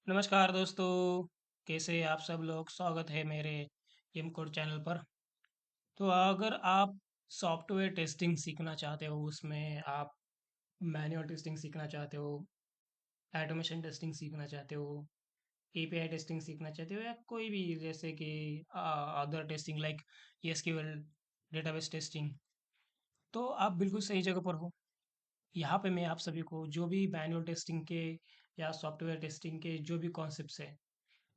नमस्कार दोस्तों, कैसे आप सब लोग? स्वागत है मेरे एम कोड चैनल पर। तो अगर आप सॉफ्टवेयर टेस्टिंग सीखना चाहते हो, उसमें आप मैनुअल टेस्टिंग सीखना चाहते हो, ऑटोमेशन टेस्टिंग सीखना चाहते हो, एपीआई टेस्टिंग सीखना चाहते हो, या कोई भी जैसे कि other testing like SQL database testing, तो आप बिल्कुल सही जगह पर हो। यहाँ पे मैं आप सभी को जो भी मैनुअल टेस्टिंग के या सॉफ्टवेयर टेस्टिंग के जो भी कॉन्सेप्ट्स हैं,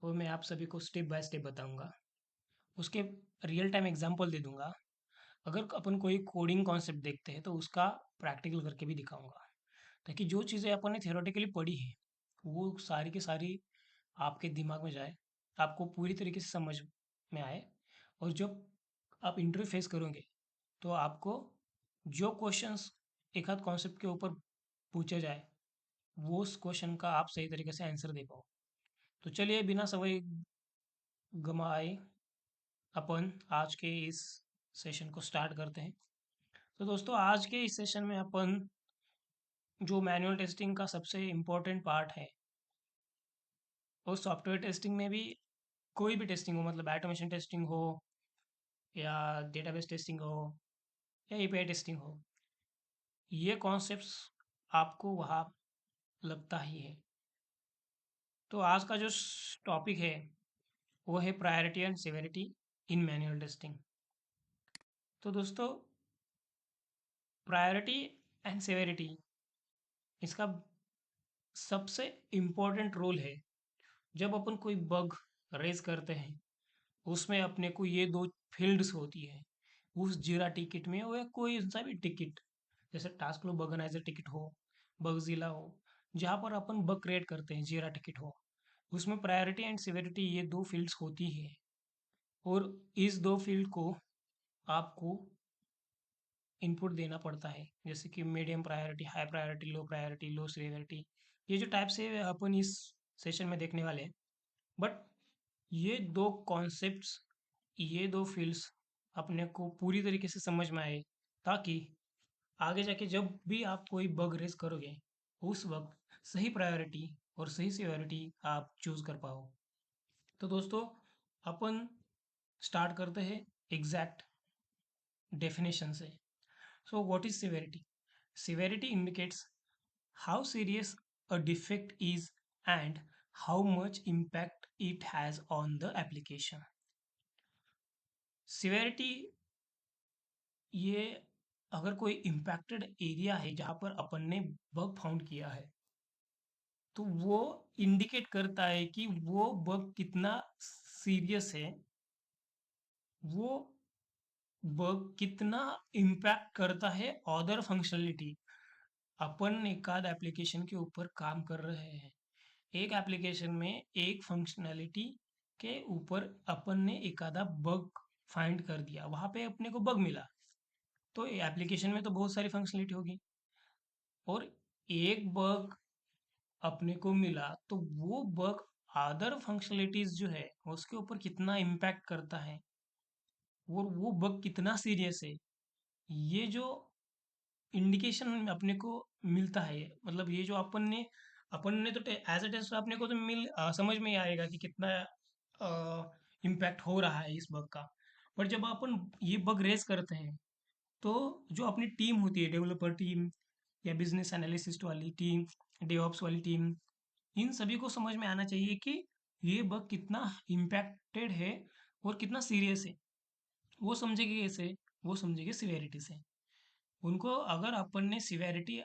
वो मैं आप सभी को स्टेप बाय स्टेप बताऊंगा। उसके रियल टाइम एग्जांपल दे दूंगा। अगर अपन कोई कोडिंग कॉन्सेप्ट देखते हैं तो उसका प्रैक्टिकल करके भी दिखाऊंगा, ताकि जो चीज़ें अपन ने थियोरेटिकली पढ़ी है वो सारी की सारी आपके दिमाग में जाए, आपको पूरी तरीके से समझ में आए। और जब आप इंटरव्यू फेस करोगे तो आपको जो क्वेश्चंस एक आध कॉन्सेप्ट के ऊपर पूछे जाए, वो उस क्वेश्चन का आप सही तरीके से आंसर दे पाओ। तो चलिए बिना समय गमाए अपन आज के इस सेशन को स्टार्ट करते हैं। तो दोस्तों, आज के इस सेशन में अपन जो मैनुअल टेस्टिंग का सबसे इम्पोर्टेंट पार्ट है, और सॉफ्टवेयर टेस्टिंग में भी कोई भी टेस्टिंग हो, मतलब ऑटोमेशन टेस्टिंग हो या डेटाबेस टेस्टिंग हो या एपीआई टेस्टिंग हो, ये कॉन्सेप्ट्स आपको वहाँ लगता ही है। तो आज का जो टॉपिक है वो है priority and severity in manual testing. तो दोस्तों, प्रायोरिटी एंड सिवेरिटी, इसका सबसे इम्पोर्टेंट रोल है। जब अपन कोई बग रेज करते हैं, उसमें अपने को ये दो फील्ड्स होती है उस जीरा टिकट में, और कोई सा भी टिकट, जैसे task flow bug analyser ticket हो, बगजीला हो, जहाँ पर अपन बग क्रिएट करते हैं, जीरा टिकट हो, उसमें प्रायोरिटी एंड सिविरिटी ये दो फील्ड्स होती है। और इस दो फील्ड को आपको इनपुट देना पड़ता है, जैसे कि मीडियम प्रायोरिटी, हाई प्रायोरिटी, लो सिविरिटी। ये जो टाइप से अपन इस सेशन में देखने वाले हैं। बट ये दो कॉन्सेप्ट्स, ये दो फील्ड्स अपने को पूरी तरीके से समझ में आए, ताकि आगे जाके जब भी आप कोई बग रेस करोगे, उस वक्त सही प्रायोरिटी और सही सिक्योरिटी आप चूज कर पाओ। तो दोस्तों, अपन स्टार्ट करते हैं एग्जैक्ट डेफिनेशन से। So what is severity? Severity indicates how serious a defect is and how much impact it has on the application. Severity, ये अगर कोई इम्पैक्टेड एरिया है जहाँ पर अपन ने बग फाउंड किया है, तो वो इंडिकेट करता है कि वो बग कितना सीरियस है, वो बग कितना इम्पैक्ट करता है अदर फंक्शनलिटी। अपन एक आध एप्लीकेशन के ऊपर काम कर रहे हैं, एक एप्लीकेशन में एक फंक्शनैलिटी के ऊपर अपन ने एक आधा बग फाइंड कर दिया, वहां पे अपने को बग मिला। तो एप्लीकेशन में तो बहुत सारी फंक्शनलिटी होगी, और एक बग अपने को मिला, तो वो बग अदर फंक्शनलिटीज जो है उसके ऊपर कितना इम्पैक्ट करता है, और वो बग कितना सीरियस है, ये जो इंडिकेशन अपने को मिलता है, मतलब ये जो अपन ने तो एज अ टेस्ट अपने को तो समझ में ही आएगा कि कितना इम्पैक्ट हो रहा है इस बग का। पर जब अपन ये बग रेज करते हैं, तो जो अपनी टीम होती है, डेवलपर टीम या बिजनेस एनालिसिस्ट वाली टीम, डेवऑप्स वाली टीम, इन सभी को समझ में आना चाहिए कि ये बग कितना इम्पैक्टेड है और कितना सीरियस है। वो समझेगी कैसे? वो समझेगी सिवेरिटी से। उनको अगर अपन ने सिवेरिटी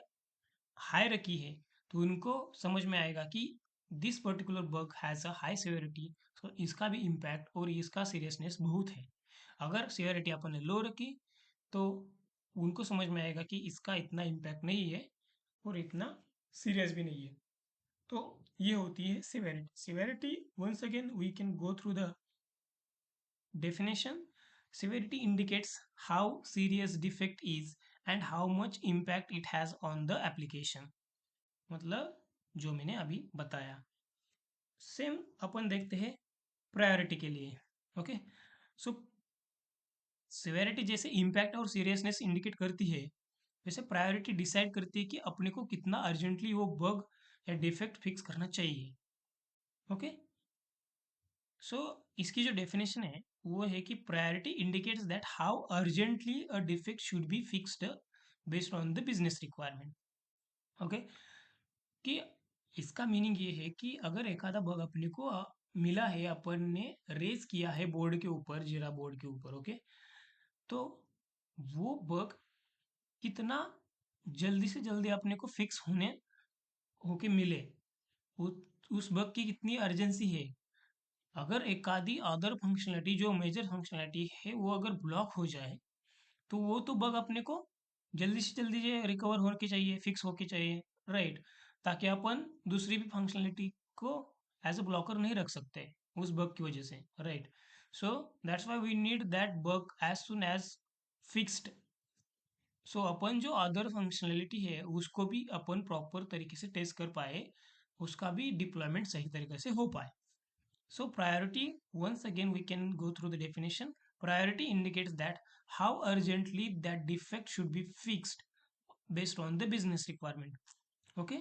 हाई रखी है, तो उनको समझ में आएगा कि this particular bug has a high severity, so इसका भी इम्पैक्ट और इसका सीरियसनेस बहुत है। अगर सिवियरिटी अपन ने लो रखी, तो उनको समझ में आएगा कि इसका इतना इम्पैक्ट नहीं है और इतना सीरियस भी नहीं है। तो ये होती है severity. Severity, once again we can go through the definition. Severity indicates how serious defect is and how much impact it has on the application. मतलब जो मैंने अभी बताया, सेम अपन देखते हैं प्रायोरिटी के लिए। ओके, सो सिवेरिटी जैसे इम्पैक्ट और सीरियसनेस इंडिकेट करती है, वैसे प्रायोरिटी डिसाइड करती है कि अपने को कितना अर्जेंटली वो बग या डिफेक्ट फिक्स करना चाहिए। ओके। सो इसकी जो डेफिनेशन है वो है कि priority indicates that how urgently a defect should be fixed based on the business requirement. Okay, कि इसका मीनिंग ये है कि अगर एक आधा बग अपने को मिला है, अपन ने रेज किया है बोर्ड के ऊपर, जीरा बोर्ड के ऊपर, ओके, तो वो बग कितना जल्दी से जल्दी अपने को फिक्स होने होके मिले, उ, उस बग की कितनी अर्जेंसी है। अगर एक आधी अदर फंक्शनलिटी जो मेजर फंक्शनलिटी है वो अगर ब्लॉक हो जाए, तो वो तो बग अपने को जल्दी से जल्दी ये रिकवर होके चाहिए, फिक्स होके चाहिए, राइट, ताकि अपन दूसरी भी फंक्शनलिटी को एज अ ब्लॉकर नहीं रख सकते उस बग की वजह से, right. So that's why we need that bug as soon as fixed. So अपन जो अदर फंक्शनलिटी है उसको भी अपन प्रॉपर तरीके से टेस्ट कर पाए, उसका भी डिप्लॉयमेंट सही तरीके से हो पाए। So priority, once again we can go through the definition. Priority indicates that how urgently that defect should be fixed based on the business requirement. Okay?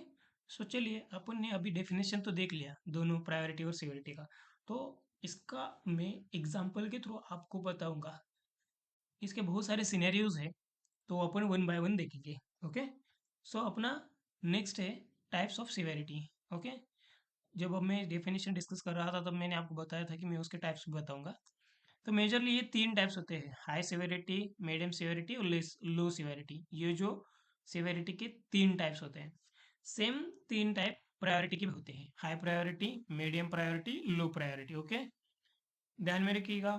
So चलिए अपन ने अभी डेफिनेशन तो देख लिया दोनों प्रायोरिटी और सिक्योरिटी का। तो इसका मैं एग्जांपल के थ्रू आपको बताऊंगा। इसके बहुत सारे सिनेरियोज है, तो अपन वन बाय वन देखेंगे। ओके, सो अपना नेक्स्ट है टाइप्स ऑफ सिवेरिटी। ओके, जब अब मैं डेफिनेशन डिस्कस कर रहा था तब मैंने आपको बताया था कि मैं उसके टाइप्स भी बताऊंगा। तो मेजरली ये तीन टाइप्स होते हैं, हाई सिवेरिटी, मीडियम सिवेरिटी और लो सिवेरिटी। ये जो सिवेरिटी के तीन टाइप्स होते हैं, सेम तीन टाइप प्रायोरिटी के भी होते हैं, high priority, medium priority, low priority. Okay, ध्यान में रखिएगा,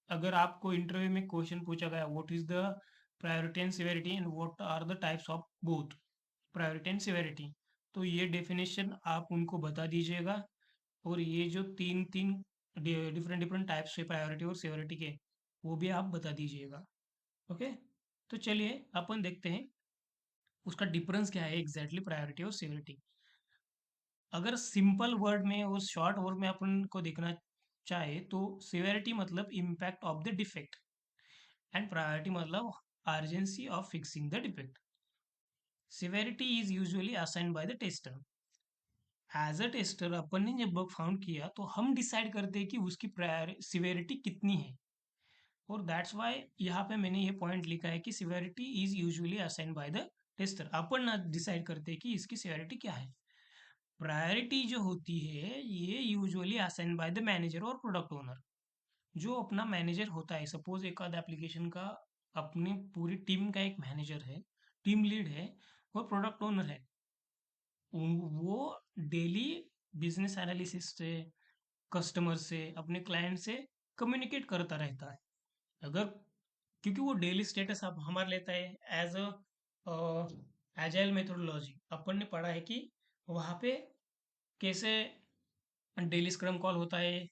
अगर आपको इंटरव्यू में क्वेश्चन पूछा गया what is the priority and severity and what are the types of both priority and severity, तो ये डेफिनेशन आप उनको बता दीजिएगा। और ये जो तीन तीन डिफरेंट डिफरेंट टाइप्स है प्रायोरिटी और सिक्योरिटी के, वो भी आप बता दीजिएगा। ओके, तो चलिए अपन देखते हैं उसका डिफरेंस क्या है एग्जैक्टली प्रायोरिटी और सिक्योरिटी। अगर सिंपल वर्ड में और शॉर्ट वर्ड में अपन को देखना चाहे तो सिवियरिटी मतलब impact of the defect and priority मतलब urgency of fixing the defect. Severity is usually assigned by the tester. As a tester अपन ने जब बग फाउंड किया तो हम डिसाइड करते हैं कि उसकी सिवियरिटी कितनी है, और दैट्स वाई यहाँ पे मैंने ये पॉइंट लिखा है कि severity is usually assigned by the tester. अपन ना डिसाइड करते हैं कि इसकी सिवियरिटी क्या है। प्रायोरिटी जो होती है ये usually assign by the manager और प्रोडक्ट ओनर। जो अपना मैनेजर होता है, सपोज एक आध एप्लीकेशन का अपनी पूरी टीम का एक मैनेजर है, टीम लीड है और प्रोडक्ट ओनर है, वो डेली बिजनेस एनालिसिस से, कस्टमर से, अपने क्लाइंट से कम्युनिकेट करता रहता है। अगर क्योंकि वो डेली स्टेटस आप हमारा लेता है एज अ एजाइल मेथोडोलॉजी, अपन ने पढ़ा है कि वहाँ पे कैसे डेली स्क्रम कॉल होता है,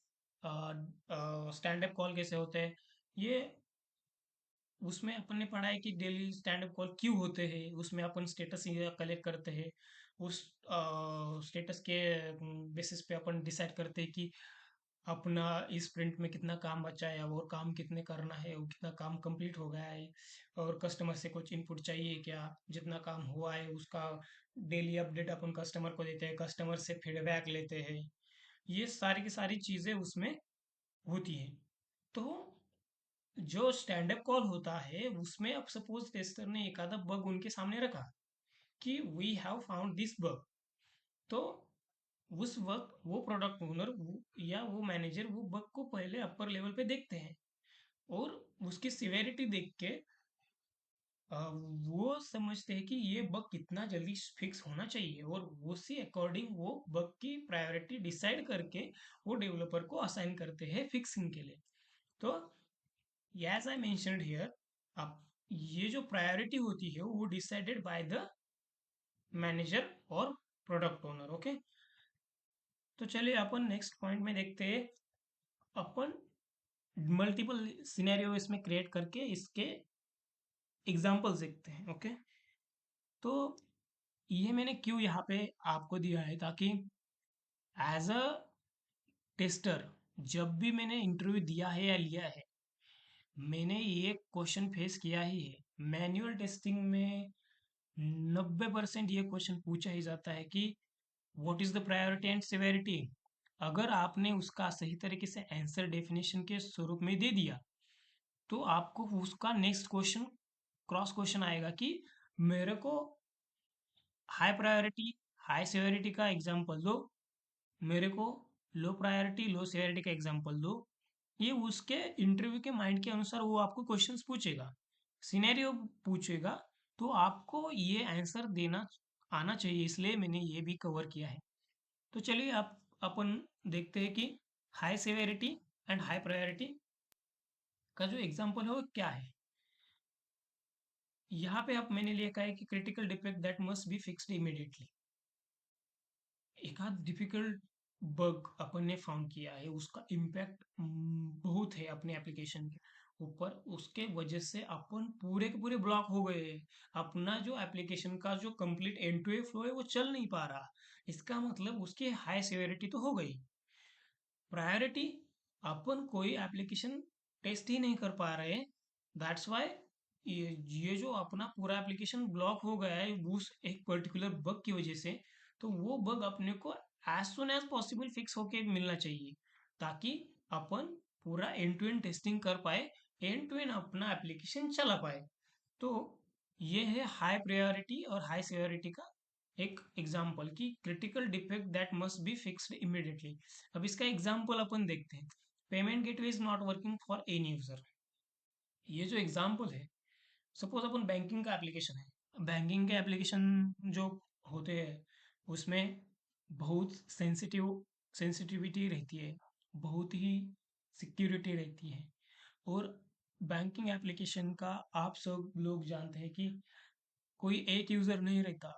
स्टैंड अप कॉल कैसे होते हैं, ये उसमें अपन ने पढ़ा है कि डेली स्टैंड अप कॉल क्यों होते हैं, उसमें अपन स्टेटस कलेक्ट करते हैं। उस स्टेटस के बेसिस पे अपन डिसाइड करते हैं कि अपना इस स्प्रिंट में कितना काम बचा है और काम कितने करना है और कितना काम कंप्लीट हो गया है, और कस्टमर से कुछ इनपुट चाहिए क्या, जितना काम हुआ है उसका डेली अपडेट अपन कस्टमर को देते हैं, कस्टमर से फीडबैक लेते हैं। ये सारी की सारी चीज़ें उसमें होती हैं। तो जो स्टैंड अप कॉल होता है उसमें अब सपोज टेस्टर ने एक आधा बग उनके सामने रखा कि we have found this bug, तो उस वक्त वो प्रोडक्ट ओनर या वो मैनेजर वो बग को पहले अपर लेवल पे देखते हैं, और उसकी सिवेरिटी देख के वो समझते हैं कि ये बग कितना जल्दी फिक्स होना चाहिए, और उसी अकॉर्डिंग वो बग की प्रायोरिटी डिसाइड करके वो डेवलपर को असाइन करते हैं फिक्सिंग के लिए। तो एज आई मेंशन्ड हियर, अब ये जो प्रायोरिटी होती है वो डिसाइडेड बाय द मैनेजर और प्रोडक्ट ओनर। ओके, तो चलिए अपन नेक्स्ट पॉइंट में देखते हैं। अपन मल्टीपल सिनेरियो इसमें क्रिएट करके इसके एग्जांपल्स देखते हैं। ओके, तो ये मैंने क्यों यहाँ पे आपको दिया है, ताकि एज अ टेस्टर जब भी मैंने इंटरव्यू दिया है या लिया है, मैंने ये क्वेश्चन फेस किया ही है। मैनुअल टेस्टिंग में 90% ये क्वेश्चन पूछा ही जाता है कि what is the priority and severity, अगर आपने उसका सही तरीके से आंसर डेफिनेशन के स्वरूप में दे दिया, तो आपको उसका नेक्स्ट क्वेश्चन क्रॉस क्वेश्चन आएगा कि मेरे को हाई प्रायोरिटी हाई सेवेरिटी का एग्जांपल दो, मेरे को लो प्रायोरिटी लो सेवेरिटी का एग्जांपल दो। ये उसके इंटरव्यू के माइंड के अनुसार वो आपको क्वेश्चंस पूछेगा, सिनेरियो पूछेगा, तो आपको ये आंसर देना आना चाहिए, इसलिए मैंने ये भी कवर किया है। तो चलिए आप अपन देखते हैं कि high severity and high priority का जो एग्जांपल है वो क्या है। यहाँ पे आप मैंने लिखा है कि critical defect that must be fixed immediately. एक आध डिफिकल्ट बग अपन ने फाउंड किया है, उसका इम्पैक्ट बहुत है अपने एप्लीकेशन के ऊपर, उसके वजह से अपन पूरे के पूरे ब्लॉक हो गए हैं। अपना जो एप्लीकेशन का जो complete end to end flow है वो चल नहीं पा रहा। इसका मतलब उसकी हाई सेवेरिटी तो हो गई। प्रायोरिटी, अपन कोई एप्लीकेशन टेस्ट ही नहीं कर पा रहे, दैट्स वाई ये जो अपना पूरा एप्लीकेशन ब्लॉक हो गया है उस एक पर्टिकुलर बग की वजह से। तो वो बग अपने को as soon as possible fix होके मिलना चाहिए, ताकि अपन पूरा एंड टू एंड टेस्टिंग कर पाए, एंड टू एंड अपना एप्लीकेशन चला पाए। तो ये है हाई प्रायोरिटी और हाई सिक्योरिटी का एक एग्जांपल कि critical defect that must be fixed immediately. अब इसका एग्जांपल अपन देखते हैं। Payment gateway is not working for any user. ये जो एग्जांपल है, सपोज अपन बैंकिंग का एप्लीकेशन है, बैंकिंग के एप्लीकेशन जो होते हैं उसमें बहुत सेंसिटिविटी रहती है, बहुत ही सिक्योरिटी रहती है। और बैंकिंग एप्लीकेशन का आप सब लोग जानते हैं कि कोई एक यूजर नहीं रहता,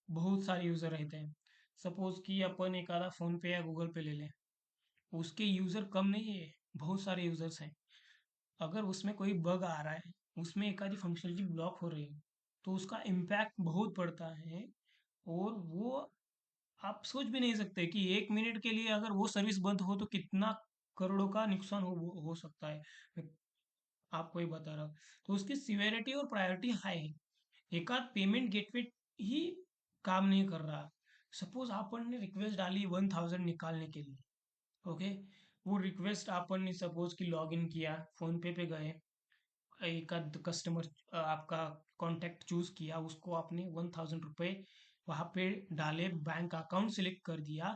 बहुत सारे यूजर रहते हैं। सपोज कि अपन एक आधा फोन पे या गूगल पे ले लें, उसके यूजर कम नहीं है, बहुत सारे यूजर्स हैं। अगर उसमें कोई बग आ रहा है, उसमें एक आधी फंक्शनलिटी ब्लॉक हो रही है, तो उसका इम्पैक्ट बहुत पड़ता है। और वो आप सोच भी नहीं सकते कि 1 मिनट के लिए अगर वो सर्विस बंद हो तो कितना करोड़ों का नुकसान हो सकता है। मैं आपको ही बता रहा हूँ। तो उसकी सिवेरिटी और प्रायोरिटी हाई है। एक आध पेमेंट गेटवे ही काम नहीं कर रहा। सपोज आपन ने रिक्वेस्ट डाली 1000 निकालने के लिए, ओके। वो रिक्वेस्ट आपन ने सपोज कि लॉग इन किया, फोन पे पे गए, एक आध कस्टमर आपका कांटेक्ट चूज किया, उसको आपने 1000 रुपये वहां पे डाले, बैंक अकाउंट सिलेक्ट कर दिया।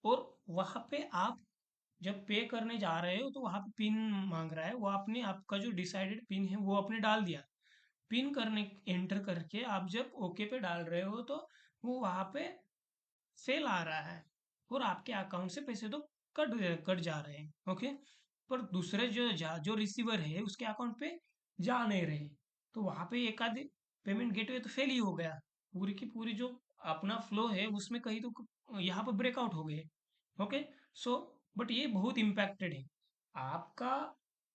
और वहां पे आप जब पे करने जा रहे हो तो वहां पे पिन मांग रहा है, वो आपने आपका जो डिसाइडेड पिन है वो आपने डाल दिया। पिन करने एंटर करके आप जब ओके पे डाल रहे हो तो वो वहां पे सेल आ रहा है, और आपके अकाउंट से पैसे तो कट कट जा रहे हैं, ओके। पर दूसरे जो रिसीवर है उसके अकाउंट पे जा नहीं रहे। तो वहां पे एक आधे पेमेंट गेटवे तो फेल ही हो गया, पूरी की पूरी जो अपना फ्लो है उसमें कहीं तो यहाँ पर ब्रेकआउट हो गए, ओके। सो बट ये बहुत इम्पैक्टेड है। आपका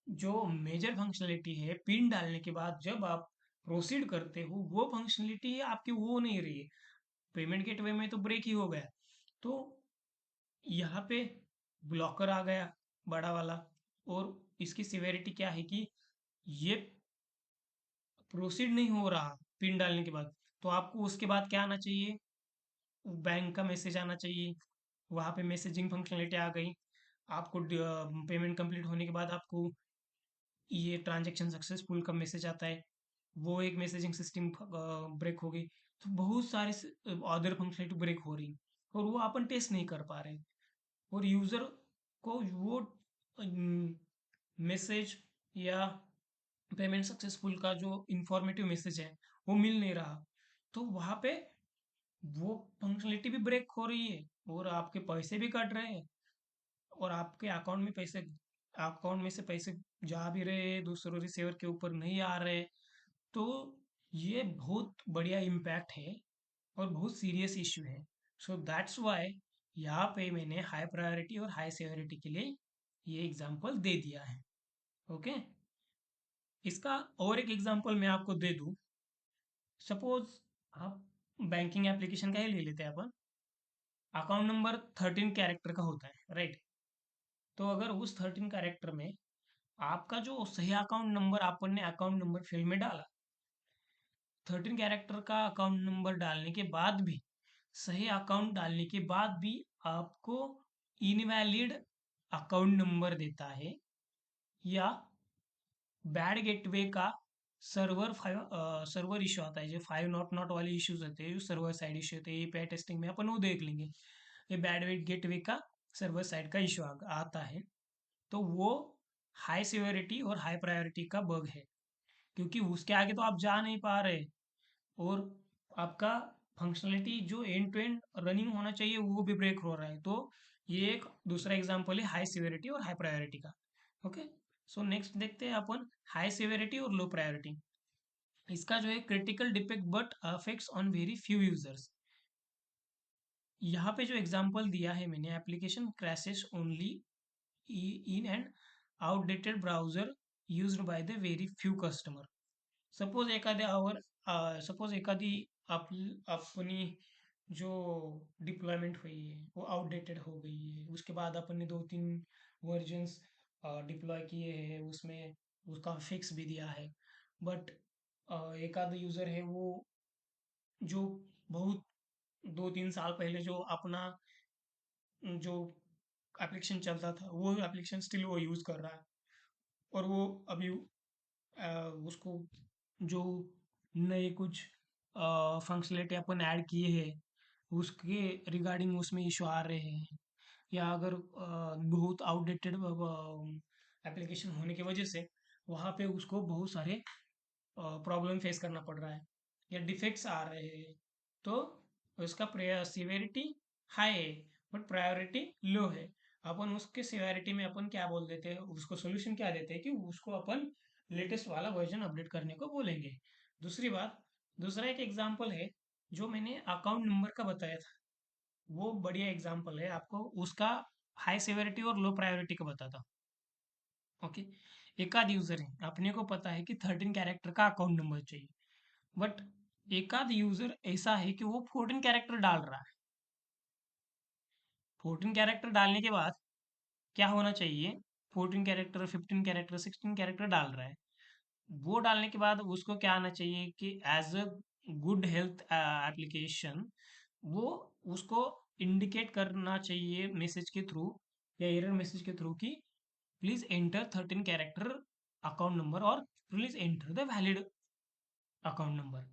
जो मेजर फंक्शनलिटी है पिन डालने के बाद जब आप प्रोसीड करते हो, वो फंक्शनलिटी आपकी वो नहीं रही है। पेमेंट गेटवे में तो ब्रेक ही हो गया। तो यहाँ पे ब्लॉकर आ गया बड़ा वाला। और इसकी सिवेरिटी क्या है कि ये प्रोसीड नहीं हो रहा पिन डालने के बाद, तो आपको उसके बाद क्या आना चाहिए, बैंक का मैसेज आना चाहिए। वहाँ पे मैसेजिंग फंक्शनलिटी आ गई। आपको पेमेंट कंप्लीट होने के बाद आपको ये ट्रांजैक्शन सक्सेसफुल का मैसेज आता है, वो एक मैसेजिंग सिस्टम ब्रेक हो गई। तो बहुत सारे अदर फंक्शनलिटी ब्रेक हो रही, और वो अपन टेस्ट नहीं कर पा रहे। और यूजर को वो मैसेज या पेमेंट सक्सेसफुल का जो इंफॉर्मेटिव मैसेज है वो मिल नहीं रहा। तो वहां पे वो फंक्शनलिटी भी ब्रेक हो रही है, और आपके पैसे भी कट रहे हैं, और आपके अकाउंट में से पैसे जा भी रहे हैं, दूसरों रिसीवर के ऊपर नहीं आ रहे। तो ये बहुत बढ़िया इम्पैक्ट है और बहुत सीरियस इश्यू है। सो दैट्स वाई यहाँ पे मैंने हाई प्रायोरिटी और हाई सिक्योरिटी के लिए ये एग्जांपल दे दिया है, ओके। इसका और एक एग्जांपल मैं आपको दे दूं। सपोज आप बैंकिंग एप्लीकेशन का ही ले लेते हैं अपन। अकाउंट नंबर 13 कैरेक्टर का होता है, राइट। तो अगर उस 13 कैरेक्टर में आपका जो सही अकाउंट नंबर अपन ने अकाउंट नंबर फील्ड में डाला, 13 कैरेक्टर का अकाउंट नंबर डालने के बाद भी, सही अकाउंट डालने के बाद भी आपको इनवैलिड अकाउंट नंबर देता है, या बैड गेटवे का सर्वर इश्यू आता है, जो 5 नॉट वाले इश्यूज होते हैं, जो सर्वर साइड इश्यू होते हैं, एपीआई टेस्टिंग में अपन वो देख लेंगे। ये बैड गेटवे का सर्वर साइड का इश्यू आता है, तो वो हाई सिवियरिटी और हाई प्रायोरिटी का बग है, क्योंकि उसके आगे तो आप जा नहीं पा रहे, और आपका फंक्शनलिटी जो एंड टू एंड रनिंग होना चाहिए वो भी ब्रेक हो रहा है। तो ये एक दूसरा एग्जांपल है हाई सिवियरिटी और हाई प्रायोरिटी का। ओके, सो नेक्स्ट देखते हैं अपन हाई सिवियरिटी और लो प्रायोरिटी। इसका जो है critical defect but affects on very few users. यहाँ पे जो एग्जांपल दिया है मैंने, application crashes only in and outdated browser used by the very few customer. Suppose एखादी आप अपनी जो डिप्लॉयमेंट हुई है वो आउटडेटेड हो गई है, उसके बाद अपन ने 2-3 वर्जन्स डिप्लॉय किए हैं, उसमें उसका फिक्स भी दिया है, बट एक आध यूज़र है वो जो बहुत 2-3 साल पहले जो अपना जो एप्लीकेशन चलता था वो एप्लीकेशन स्टिल वो यूज़ कर रहा है, और वो अभी उसको जो नए कुछ फंक्शनलिटी अपन ऐड किए हैं उसके रिगार्डिंग उसमें इशू आ रहे हैं, या अगर बहुत आउटडेटेड एप्लीकेशन होने की वजह से वहाँ पे उसको बहुत सारे प्रॉब्लम फेस करना पड़ रहा है, या डिफेक्ट्स आ रहे हैं, तो उसका सिवेरिटी हाई है बट प्रायोरिटी लो है। अपन उसके सिवेरिटी में अपन क्या बोल देते हैं, उसको सोल्यूशन क्या देते हैं कि उसको अपन लेटेस्ट वाला वर्जन अपडेट करने को बोलेंगे। दूसरी बात, दूसरा एक एग्जांपल है जो मैंने अकाउंट नंबर का बताया था, वो बढ़िया एग्जांपल है, आपको उसका हाई सिवेरिटी और लो प्रायोरिटी का बताता। ओके, एक आध यूजर है, अपने को पता है कि 13 कैरेक्टर का अकाउंट नंबर चाहिए, बट एक आध यूजर ऐसा है कि वो 14 कैरेक्टर डाल रहा है। 14 कैरेक्टर डालने के बाद क्या होना चाहिए, 14 कैरेक्टर, 15 कैरेक्टर, 16 कैरेक्टर डाल रहा है, वो डालने के बाद उसको क्या आना चाहिए कि as a good health application, वो उसको इंडिकेट करना चाहिए मैसेज के थ्रू या एरर मैसेज के थ्रू कि please enter 13 character account number, और please enter the valid account number,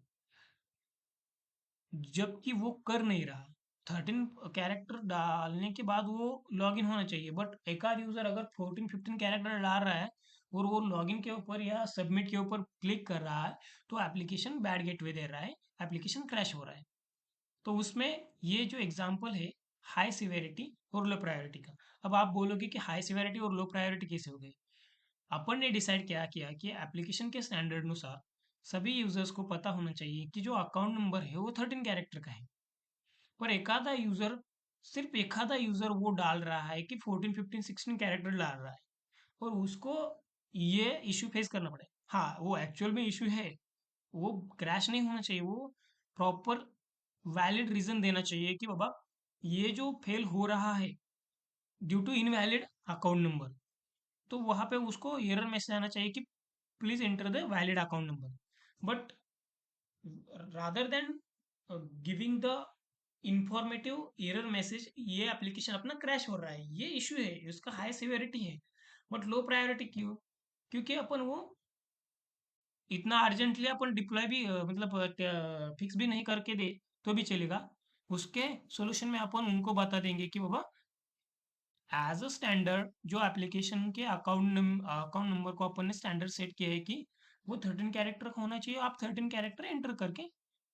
जबकि वो कर नहीं रहा। 13 कैरेक्टर डालने के बाद वो लॉगिन होना चाहिए, बट एक आध यूजर अगर 14-15 कैरेक्टर डाल रहा है और वो लॉगिन के ऊपर या सबमिट के ऊपर क्लिक कर रहा है, तो एप्लीकेशन बैड गेटवे दे रहा है, एप्लीकेशन क्रैश हो रहा है। तो उसमें ये जो एग्जांपल है हाई सिवेरिटी और लो प्रायोरिटी का। अब आप बोलोगे कि हाई सिवेरिटी और लो प्रायोरिटी कैसे हो गई। अपन ने डिसाइड क्या किया कि एप्लीकेशन के स्टैंडर्ड अनुसार सभी यूजर्स को पता होना चाहिए कि जो अकाउंट नंबर है वो 13 कैरेक्टर का है, पर सिर्फ एक आधा यूजर वो डाल रहा है कि 14, 15, 16 कैरेक्टर डाल रहा है, और उसको ये इश्यू फेस करना पड़े। हाँ, वो एक्चुअल में इश्यू है, वो क्रैश नहीं होना चाहिए, वो प्रॉपर वैलिड रीजन देना चाहिए कि बाबा ये जो फेल हो रहा है due to invalid account number, तो वहां पे उसको एरर मैसेज आना चाहिए कि please enter the valid account number. But rather than giving the informative error message, ये एप्लीकेशन अपना क्रैश हो रहा है, ये इश्यू है, इसका हाई सिवियरिटी है। बट लो प्रायोरिटी क्यों? क्योंकि अपन वो इतना अर्जेंटली अपन डिप्लॉय भी मतलब फिक्स भी नहीं करके दे तो भी चलेगा। उसके सॉल्यूशन में अपन उनको बता देंगे कि बाबा एज अ स्टैंडर्ड जो एप्लीकेशन के अकाउंट नंबर को अपन ने स्टैंडर्ड सेट किया है कि वो 13 कैरेक्टर का होना चाहिए, आप 13 कैरेक्टर एंटर करके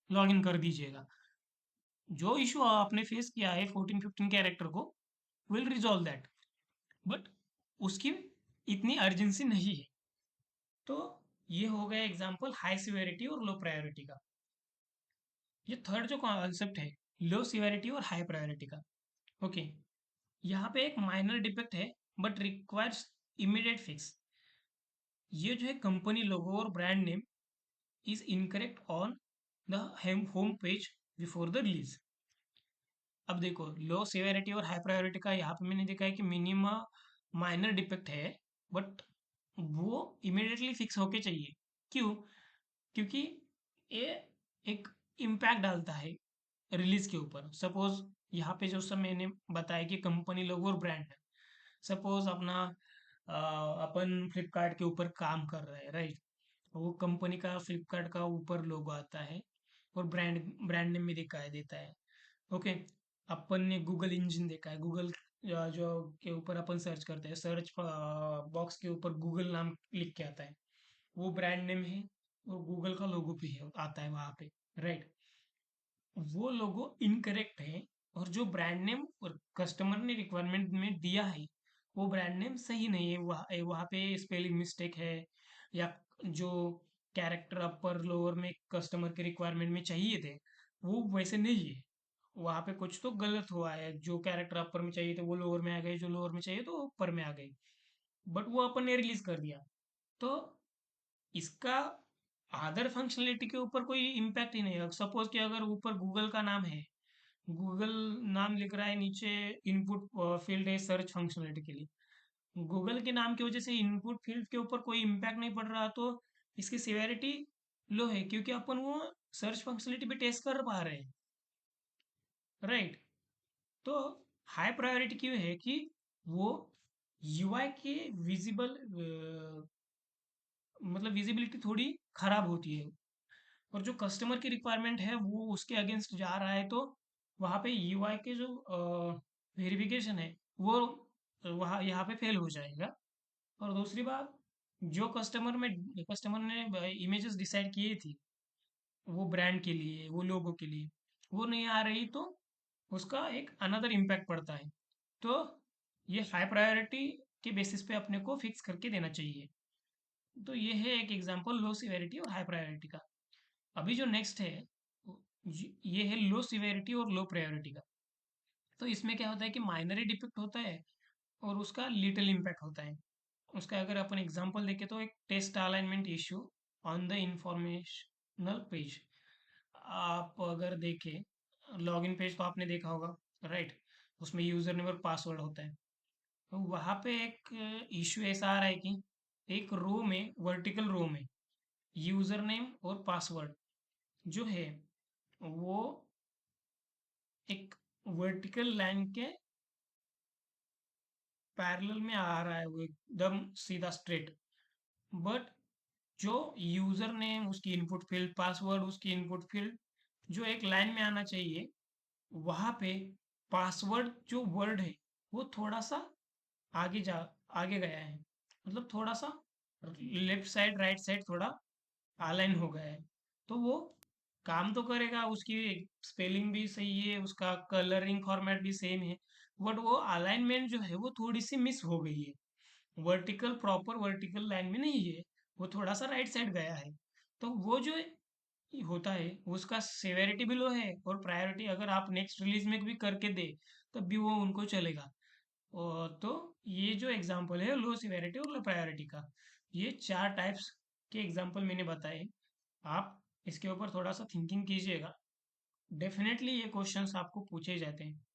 लॉग इन कर दीजिएगा। जो इशू आपने फेस किया है 14-15 कैरेक्टर को, विल रिजॉल्व दैट, बट उसकी इतनी अर्जेंसी नहीं है। तो ये हो गया एग्जांपल हाई सिवेरिटी और लो प्रायोरिटी का। ये थर्ड जो कॉन्सेप्ट है, लो सिवेरिटी और हाई प्रायोरिटी का। ओके, यहाँ पे एक माइनर डिफेक्ट है बट रिक्वायर्स इमीडिएट फिक्स। ये जो है कंपनी लोगो और brand name is incorrect on the home page before the release. अब देखो, लो सिवेरिटी और हाई प्रायोरिटी का यहाँ पे मैंने देखा है कि मिनिमम माइनर डिफेक्ट है, बट वो इमिडिएटली फिक्स होके चाहिए। क्यों? क्योंकि ये एक इम्पैक्ट डालता है रिलीज के ऊपर। सपोज यहाँ पे जो सब मैंने बताया कि कंपनी लोगो और ब्रांड है। सपोज अपना अपन फ्लिपकार्ट के ऊपर काम कर रहे हैं, राइट? वो कंपनी का फ्लिपकार्ट का ऊपर लोगो आता है और ब्रांड ब्रांड नेम भी दिखाई देता है। ओके। अपन ने गूगल इंजन देखा है, गूगल जो के ऊपर अपन सर्च करते हैं, सर्च बॉक्स के ऊपर गूगल नाम लिख के आता है, वो ब्रांड नेम है और गूगल का लोगो भी है आता है वहां पे, राइट? वो लोगो इनकरेक्ट है और जो ब्रांड नेम और कस्टमर ने रिक्वायरमेंट में दिया है वो ब्रांड नेम सही नहीं है, वहाँ पे स्पेलिंग मिस्टेक है, या जो कैरेक्टर अपर लोअर में कस्टमर के रिक्वायरमेंट में चाहिए थे वो वैसे नहीं है। वहाँ पे कुछ तो गलत हुआ है, जो कैरेक्टर अपर में चाहिए थे वो लोअर में आ गए, जो लोअर में चाहिए तो ऊपर में आ गए, बट वो अपन ने रिलीज कर दिया। तो इसका अदर फंक्शनलिटी के ऊपर कोई इम्पैक्ट ही नहीं है। सपोज कि अगर ऊपर गूगल का नाम है, गूगल नाम लिख रहा है, नीचे इनपुट फील्ड है सर्च फंक्शनलिटी के लिए, गूगल के नाम की वजह से इनपुट फील्ड के ऊपर कोई इम्पैक्ट नहीं पड़ रहा, तो इसकी सिवेरिटी लो है, क्योंकि अपन वो सर्च फंक्शनलिटी पे टेस्ट कर पा रहे हैं, राइट? तो हाई प्रायोरिटी क्यों है कि वो यूआई के विजिबल मतलब विजिबिलिटी थोड़ी खराब होती है, और जो कस्टमर की रिक्वायरमेंट है वो उसके अगेंस्ट जा रहा है, तो वहाँ पे यूआई के जो वेरिफिकेशन है वो वहाँ यहाँ पे फेल हो जाएगा। और दूसरी बात, जो कस्टमर ने इमेजेस डिसाइड किए थी वो ब्रांड के लिए, वो लोगों के लिए, वो नहीं आ रही, तो उसका एक अनदर इम्पैक्ट पड़ता है। तो ये हाई प्रायोरिटी के बेसिस पे अपने को फिक्स करके देना चाहिए। तो ये है एक एग्जांपल लो सिवेरिटी और हाई प्रायोरिटी का। अभी जो नेक्स्ट है ये है लो सिवेरिटी और लो प्रायोरिटी का। तो इसमें क्या होता है कि माइनर डिफेक्ट होता है और उसका लिटिल इम्पैक्ट होता है। उसका अगर अपन एग्जांपल देखें तो एक test alignment issue on the informational page. आप अगर देखें लॉगिन पेज तो आपने देखा होगा, राइट? उसमें यूजर नेम और पासवर्ड होता है। तो वहां पे एक इश्यू ऐसा आ रहा है कि एक रो में, वर्टिकल रो में, यूजर नेम और पासवर्ड जो है वो एक वर्टिकल लाइन के पैरेलल में आ रहा है, वो एकदम सीधा स्ट्रेट। बट जो यूजर नेम, उसकी इनपुट फील्ड, पासवर्ड उसकी इनपुट फील्ड, जो एक लाइन में आना चाहिए, वहां पे पासवर्ड जो वर्ड है वो थोड़ा सा आगे जा आगे गया है, मतलब थोड़ा सा लेफ्ट साइड राइट साइड थोड़ा अलाइन हो गया है। तो वो काम तो करेगा, उसकी स्पेलिंग भी सही है, उसका कलरिंग फॉर्मेट भी सेम है, बट वो अलाइनमेंट जो है वो थोड़ी सी मिस हो गई है, वर्टिकल प्रॉपर वर्टिकल लाइन में नहीं है, वो थोड़ा सा राइट साइड गया है। तो वो जो होता है उसका सेवेरिटी भी लो है, और प्रायोरिटी अगर आप नेक्स्ट रिलीज में भी करके दे तब भी वो उनको चलेगा। और तो ये जो एग्जांपल है लो सिवेरिटी और लो प्रायोरिटी का, ये चार टाइप्स के एग्जांपल मैंने बताए। आप इसके ऊपर थोड़ा सा थिंकिंग कीजिएगा, डेफिनेटली ये क्वेश्चंस आपको पूछे जाते हैं।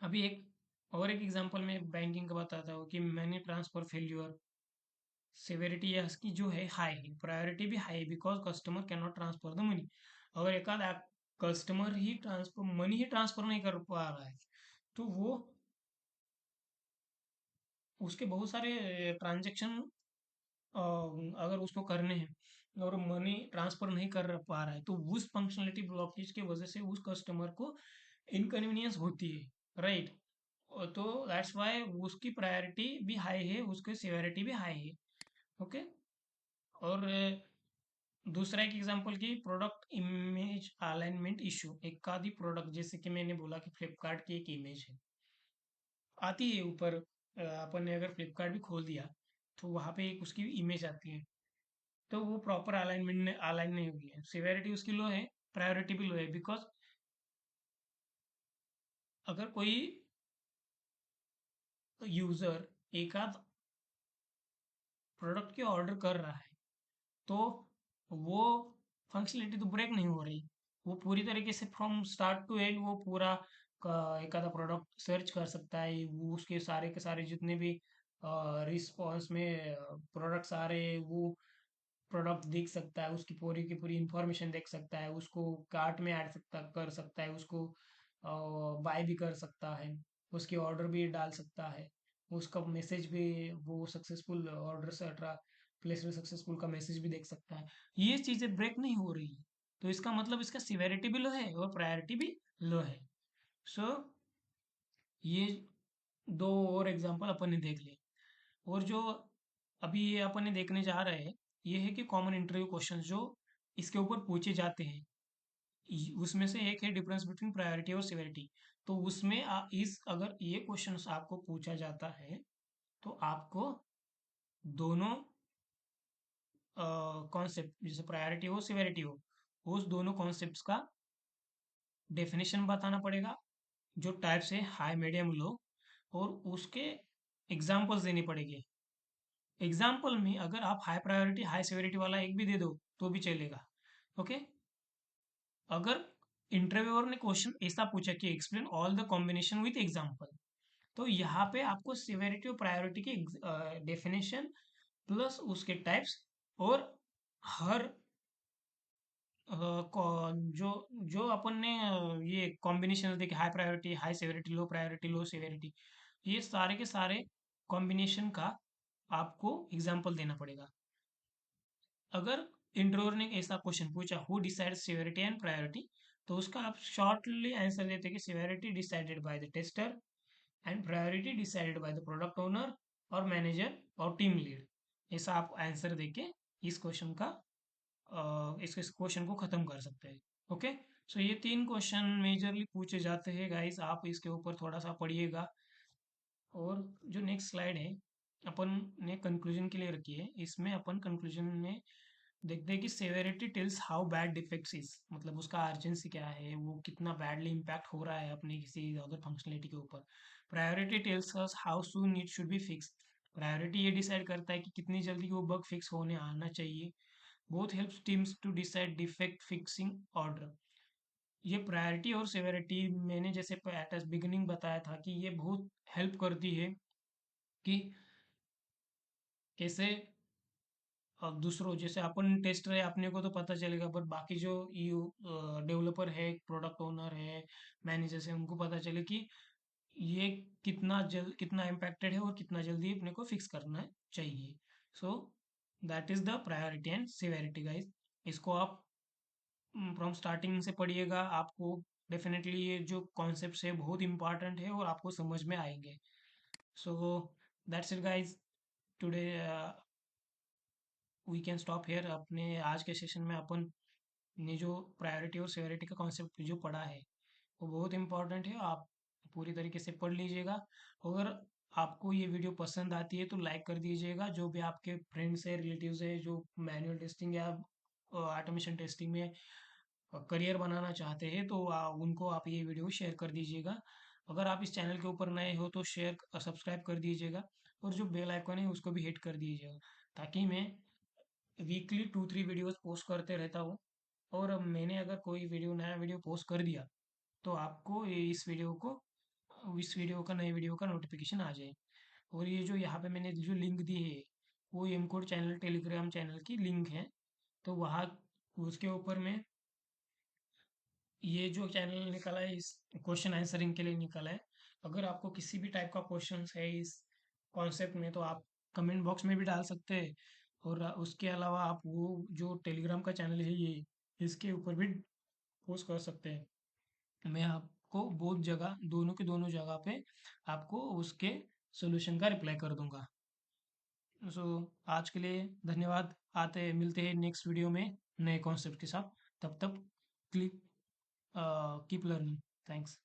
अभी एक और एक एग्जांपल में बैंकिंग का बताता हूँ कि मनी ट्रांसफर फेल्यूर, सेवेरिटी इसकी जो है हाई है, प्रायोरिटी भी हाई है, because customer can not transfer the money. अगर एक आध कस्टमर ही ट्रांसफर मनी ही ट्रांसफर नहीं कर पा रहा है तो वो उसके बहुत सारे ट्रांजेक्शन अगर उसको करने हैं और मनी ट्रांसफर नहीं कर पा रहा है, तो उस फंक्शनलिटी ब्लॉकेज की वजह से उस कस्टमर को इनकन्वीनियंस होती है, राइट? तो दैट्स वाई उसकी प्रायोरिटी भी हाई है, उसकी सिवेरिटी भी हाई है। ओके। और दूसरा एक एग्जांपल की प्रोडक्ट इमेज अलाइनमेंट इशू, एक आदि प्रोडक्ट जैसे कि मैंने बोला कि फ्लिपकार्ट की एक इमेज है आती है ऊपर, अपन ने अगर फ्लिपकार्ट भी खोल दिया तो वहां पे एक उसकी इमेज आती है, तो वो प्रॉपर अलाइन नहीं हुई है, सिवेरिटी उसकी लो है, प्रायोरिटी भी लो है, बिकॉज अगर कोई यूजर एक आध प्रोडक्ट के ऑर्डर कर रहा है तो वो फंक्शनलिटी तो ब्रेक नहीं हो रही, वो पूरी तरीके से फ्रॉम स्टार्ट टू एंड वो पूरा एक आधा प्रोडक्ट सर्च कर सकता है, वो उसके सारे के सारे जितने भी रिस्पॉन्स में प्रोडक्ट्स आ रहे हैं वो प्रोडक्ट देख सकता है, उसकी पूरी की पूरी इंफॉर्मेशन देख सकता है, उसको कार्ट में ऐड कर सकता है, उसको बाय भी कर सकता है, उसकी ऑर्डर भी डाल सकता है, उसका मैसेज भी, वो सक्सेसफुल ऑर्डर से प्लेसमेंट सक्सेसफुल का मैसेज भी देख सकता है। ये चीज़ें ब्रेक नहीं हो रही, तो इसका मतलब इसका सिवेरिटी भी लो है और प्रायोरिटी भी लो है। सो ये दो और एग्जांपल अपन ने देख लिए। और जो अभी ये अपन ने देखने जा रहे हैं, ये है कि कॉमन इंटरव्यू क्वेश्चन जो इसके ऊपर पूछे जाते हैं, उसमें से एक है डिफरेंस बिटवीन प्रायोरिटी और सिवेरिटी। तो उसमें इस अगर ये क्वेश्चन आपको पूछा जाता है, तो आपको दोनों कॉन्सेप्ट, जैसे प्रायोरिटी हो सिवेरिटी हो, उस दोनों कॉन्सेप्ट्स का डेफिनेशन बताना पड़ेगा, जो टाइप्स है हाई मीडियम लो, और उसके एग्जाम्पल्स देने पड़ेंगे। एग्जाम्पल में अगर आप हाई प्रायोरिटी हाई सिवेरिटी वाला एक भी दे दो तो भी चलेगा। ओके। अगर इंटरव्यूअर ने क्वेश्चन ऐसा पूछा कि explain all the combination with example, तो यहाँ पे आपको सिवेरिटी और प्रायोरिटी की डेफिनेशन प्लस उसके टाइप्स, और हर जो जो अपन ने ये कॉम्बिनेशन देखे, हाई प्रायोरिटी हाई सिवेरिटी लो सिवेरिटी, ये सारे के सारे कॉम्बिनेशन का आपको एग्जाम्पल देना पड़ेगा। अगर इंटरव्यूअर ने ऐसा क्वेश्चन पूछा who decides severity and priority, तो उसका आप शॉर्टली आंसर देते कि severity decided by the tester and priority decided by the product owner और मैनेजर और टीम लीड। ऐसा आप आंसर देके इस क्वेश्चन का इस क्वेश्चन को खत्म कर सकते हैं। ओके। सो ये तीन क्वेश्चन मेजरली पूछे जाते हैं गाइस, आप इसके ऊपर थोड़ा सा पढ़िएगा। और जो नेक्स्ट स्लाइड है अपन ने कंक्लूजन के लिए रखी है, इसमें अपन कंक्लूजन में देखते हैं कि severity tales how bad defects is, मतलब उसका अर्जेंसी क्या है, वो कितना बैडली इम्पैक्ट हो रहा है अपने किसी अदर फंक्शनलिटी के ऊपर। Priority tells us how soon it should be fix, priority ये डिसाइड करता है कि कितनी जल्दी वो बग फिक्स होने आना चाहिए। Both helps teams to decide defect fixing order. ये प्रायोरिटी और सेवेरिटी मैंने जैसे एट बिगिनिंग बताया था कि ये बहुत हेल्प करती है कि कैसे दूसरों, जैसे अपन टेस्टर है अपने को तो पता चलेगा, पर बाकी जो यू डेवलपर है, प्रोडक्ट ओनर है, मैनेजर्स है, उनको पता चले कि ये कितना इम्पैक्टेड है और कितना जल्दी अपने को फिक्स करना चाहिए। So that is the priority and severity guys. इसको आप फ्रॉम स्टार्टिंग से पढ़िएगा, आपको डेफिनेटली ये जो कॉन्सेप्ट है बहुत इंपॉर्टेंट है और आपको समझ में आएंगे। So that's it guys, today we can stop here. अपने आज के सेशन में अपन ने जो प्रायोरिटी और सिवेरिटी का कॉन्सेप्ट जो पढ़ा है वो बहुत इंपॉर्टेंट है, आप पूरी तरीके से पढ़ लीजिएगा। अगर आपको ये वीडियो पसंद आती है तो लाइक कर दीजिएगा। जो भी आपके फ्रेंड्स है, रिलेटिव्स है, जो मैनुअल टेस्टिंग या ऑटोमेशन टेस्टिंग में करियर बनाना चाहते हैं, तो उनको आप ये वीडियो शेयर कर दीजिएगा। अगर आप इस चैनल के ऊपर नए हो तो शेयर सब्सक्राइब कर दीजिएगा, और जो बेल आइकन है उसको भी हिट कर दीजिएगा, ताकि मैं वीकली 2-3 वीडियोस पोस्ट करते रहता हूँ। और अब मैंने अगर कोई नया वीडियो पोस्ट कर दिया, तो आपको इस वीडियो का नए वीडियो का नोटिफिकेशन आ जाए। और ये जो यहाँ पे मैंने जो लिंक दी है, वो M code channel Telegram channel की लिंक है। तो वहाँ उसके ऊपर में ये जो चैनल निकला है इस क्वेश्चन आंसरिंग के लिए निकला है। अगर आपको किसी भी टाइप का क्वेश्चन है इस कॉन्सेप्ट में, तो आप कमेंट बॉक्स में भी डाल सकते हैं। और उसके अलावा आप वो जो टेलीग्राम का चैनल है ये, इसके ऊपर भी पोस्ट कर सकते हैं। मैं आपको बहुत जगह, दोनों के दोनों जगह पे आपको उसके सोल्यूशन का रिप्लाई कर दूंगा। सो आज के लिए धन्यवाद। मिलते हैं नेक्स्ट वीडियो में नए कॉन्सेप्ट के साथ। तब तक क्लिक कीप लर्निंग। थैंक्स।